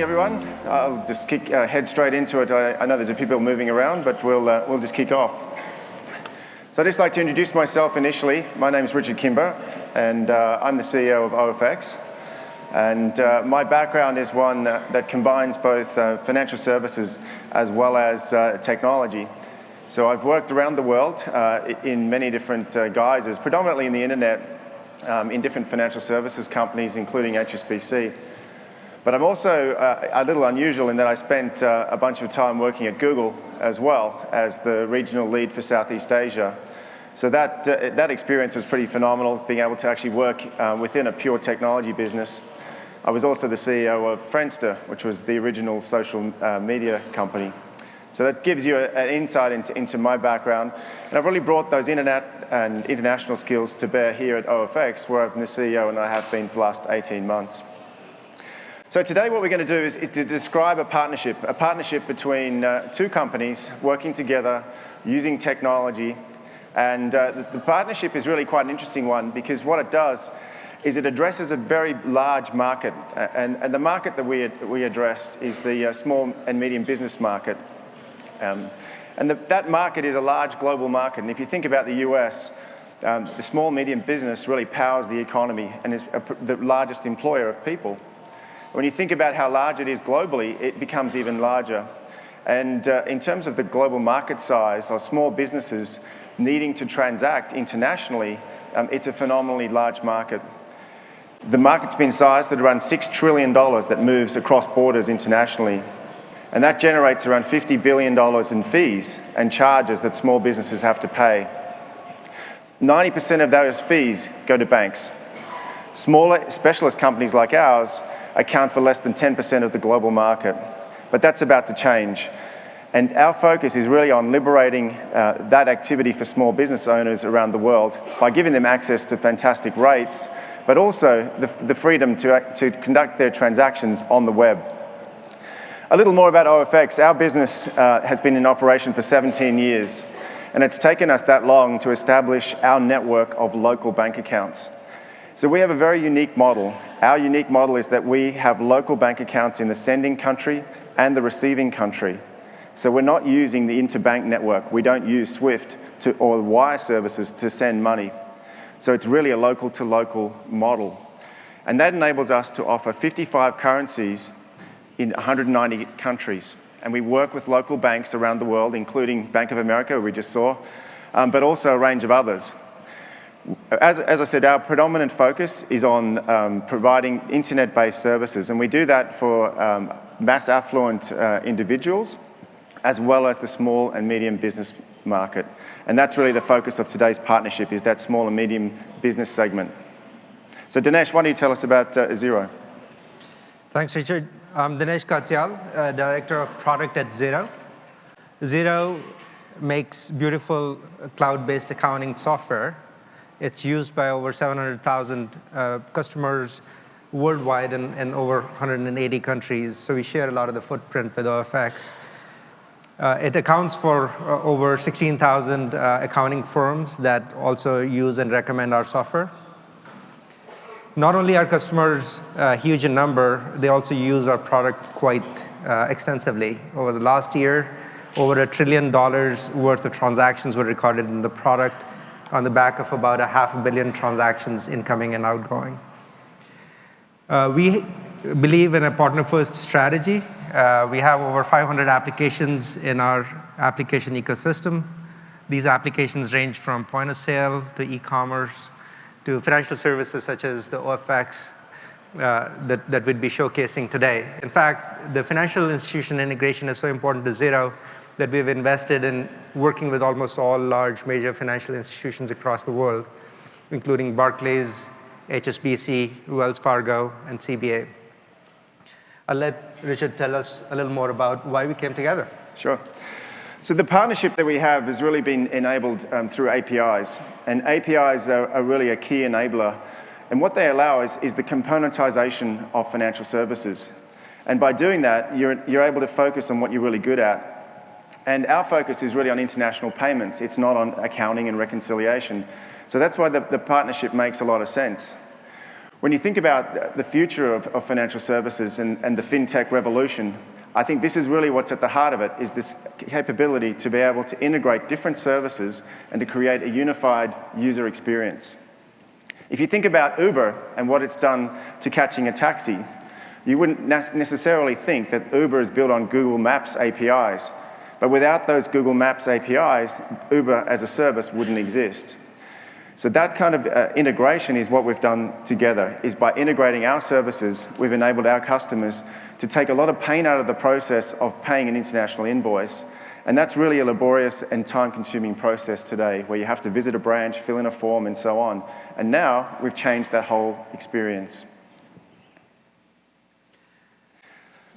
morning, everyone. I'll just head straight into it. I know there's a few people moving around, but we'll just kick off. So I'd just like to introduce myself initially. My name is Richard Kimber, and I'm the CEO of OFX. And my background is one that combines both financial services as well as technology. So I've worked around the world in many different guises, predominantly in the internet, in different financial services companies, including HSBC. But I'm also a little unusual in that I spent a bunch of time working at Google as well as the regional lead for Southeast Asia. So that experience was pretty phenomenal, being able to actually work within a pure technology business. I was also the CEO of Friendster, which was the original social media company. So that gives you an insight into my background. And I've really brought those internet and international skills to bear here at OFX, where I've been the CEO and I have been for the last 18 months. So today what we're going to do is to describe a partnership between two companies working together using technology. And the partnership is really quite an interesting one because what it does is it addresses a very large market. And the market that we address is the small and medium business market. That market is a large global market. And if you think about the US, the small medium business really powers the economy and is the largest employer of people. When you think about how large it is globally, it becomes even larger. And in terms of the global market size of small businesses needing to transact internationally, it's a phenomenally large market. The market's been sized at around $6 trillion that moves across borders internationally. And that generates around $50 billion in fees and charges that small businesses have to pay. 90% of those fees go to banks. Smaller specialist companies like ours account for less than 10% of the global market. But that's about to change. And our focus is really on liberating that activity for small business owners around the world by giving them access to fantastic rates, but also the freedom to conduct their transactions on the web. A little more about OFX. Our business has been in operation for 17 years, and it's taken us that long to establish our network of local bank accounts. So we have a very unique model. Our unique model is that we have local bank accounts in the sending country and the receiving country. So we're not using the interbank network. We don't use SWIFT or wire services to send money. So it's really a local-to-local model. And that enables us to offer 55 currencies in 190 countries. And we work with local banks around the world, including Bank of America, we just saw, but also a range of others. As I said, our predominant focus is on providing internet-based services, and we do that for mass affluent individuals, as well as the small and medium business market. And that's really the focus of today's partnership, is that small and medium business segment. So Dinesh, why don't you tell us about Xero? Thanks, Richard. I'm Dinesh Katyal, Director of Product at Xero. Xero makes beautiful cloud-based accounting software. It's used by over 700,000 customers worldwide in over 180 countries. So we share a lot of the footprint with OFX. It accounts for over 16,000 accounting firms that also use and recommend our software. Not only are customers huge in number, they also use our product quite extensively. Over the last year, over $1 trillion worth of transactions were recorded in the product on the back of about 500 million transactions incoming and outgoing. We believe in a partner-first strategy. We have over 500 applications in our application ecosystem. These applications range from point of sale to e-commerce to financial services such as the OFX that we'd be showcasing today. In fact, the financial institution integration is so important to Xero that we've invested in working with almost all large major financial institutions across the world, including Barclays, HSBC, Wells Fargo, and CBA. I'll let Richard tell us a little more about why we came together. Sure. So the partnership that we have has really been enabled through APIs. And APIs are really a key enabler. And what they allow is the componentization of financial services. And by doing that, you're able to focus on what you're really good at. And our focus is really on international payments. It's not on accounting and reconciliation. So that's why the partnership makes a lot of sense. When you think about the future of financial services and the fintech revolution, I think this is really what's at the heart of it, is this capability to be able to integrate different services and to create a unified user experience. If you think about Uber and what it's done to catching a taxi, you wouldn't necessarily think that Uber is built on Google Maps APIs. But without those Google Maps APIs, Uber as a service wouldn't exist. So that kind of integration is what we've done together, is by integrating our services, we've enabled our customers to take a lot of pain out of the process of paying an international invoice. And that's really a laborious and time-consuming process today, where you have to visit a branch, fill in a form, and so on. And now we've changed that whole experience.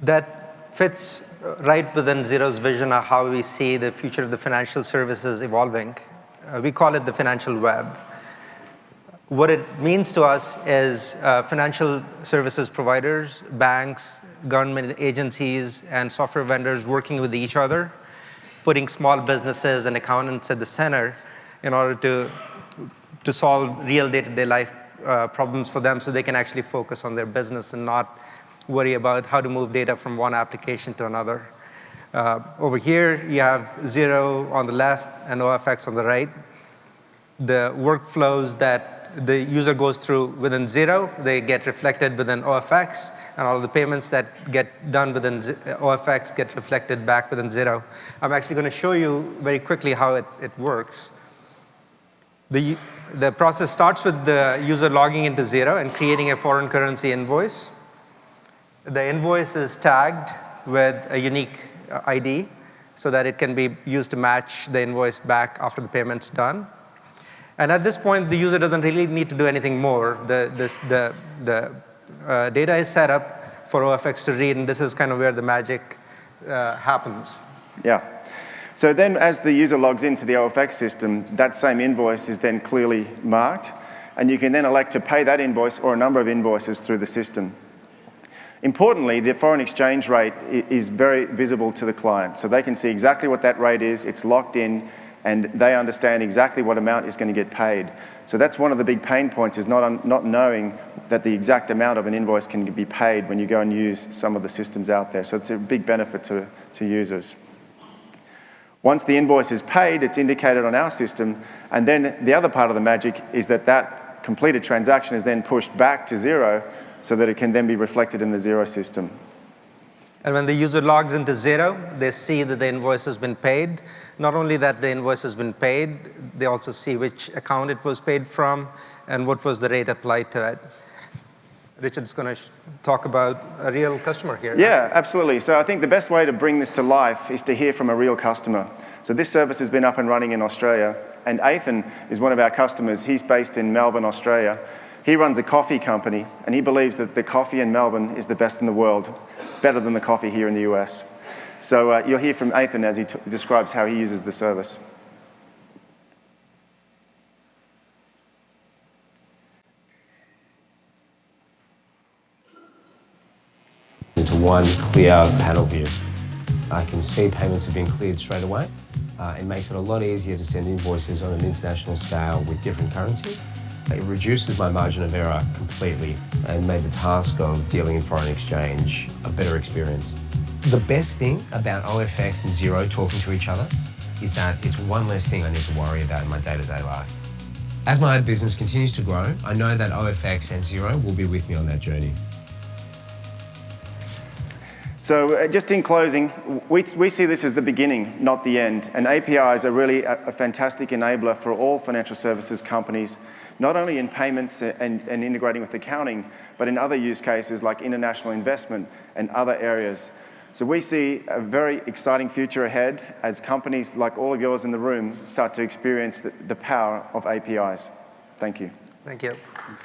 That fits right within Xero's vision of how we see the future of the financial services evolving. We call it the financial web. What it means to us is financial services providers, banks, government agencies, and software vendors working with each other, putting small businesses and accountants at the center in order to solve real day-to-day life problems for them so they can actually focus on their business and not worry about how to move data from one application to another. Over here, you have Xero on the left and OFX on the right. The workflows that the user goes through within Xero, they get reflected within OFX, and all of the payments that get done within OFX get reflected back within Xero. I'm actually going to show you very quickly how it works. The process starts with the user logging into Xero and creating a foreign currency invoice. The invoice is tagged with a unique ID so that it can be used to match the invoice back after the payment's done. And at this point, the user doesn't really need to do anything more. The data is set up for OFX to read, and this is kind of where the magic happens. Yeah. So then as the user logs into the OFX system, that same invoice is then clearly marked, and you can then elect to pay that invoice or a number of invoices through the system. Importantly, the foreign exchange rate is very visible to the client, so they can see exactly what that rate is, it's locked in, and they understand exactly what amount is going to get paid. So that's one of the big pain points, is not knowing that the exact amount of an invoice can be paid when you go and use some of the systems out there. So it's a big benefit to users. Once the invoice is paid, it's indicated on our system, and then the other part of the magic is that completed transaction is then pushed back to Xero so that it can then be reflected in the Xero system. And when the user logs into Xero, they see that the invoice has been paid. Not only that the invoice has been paid, they also see which account it was paid from and what was the rate applied to it. Richard's going to talk about a real customer here. Yeah, absolutely. So I think the best way to bring this to life is to hear from a real customer. So this service has been up and running in Australia, and Ethan is one of our customers. He's based in Melbourne, Australia. He runs a coffee company, and he believes that the coffee in Melbourne is the best in the world, better than the coffee here in the US. So you'll hear from Ethan as he describes how he uses the service. Into one clear panel view. I can see payments have been cleared straight away. It makes it a lot easier to send invoices on an international scale with different currencies. It reduces my margin of error completely and made the task of dealing in foreign exchange a better experience. The best thing about OFX and Xero talking to each other is that it's one less thing I need to worry about in my day-to-day life. As my business continues to grow, I know that OFX and Xero will be with me on that journey. So just in closing, we see this as the beginning, not the end. And APIs are really a fantastic enabler for all financial services companies, not only in payments and integrating with accounting, but in other use cases like international investment and other areas. So we see a very exciting future ahead as companies like all of yours in the room start to experience the power of APIs. Thank you. Thank you. Thanks.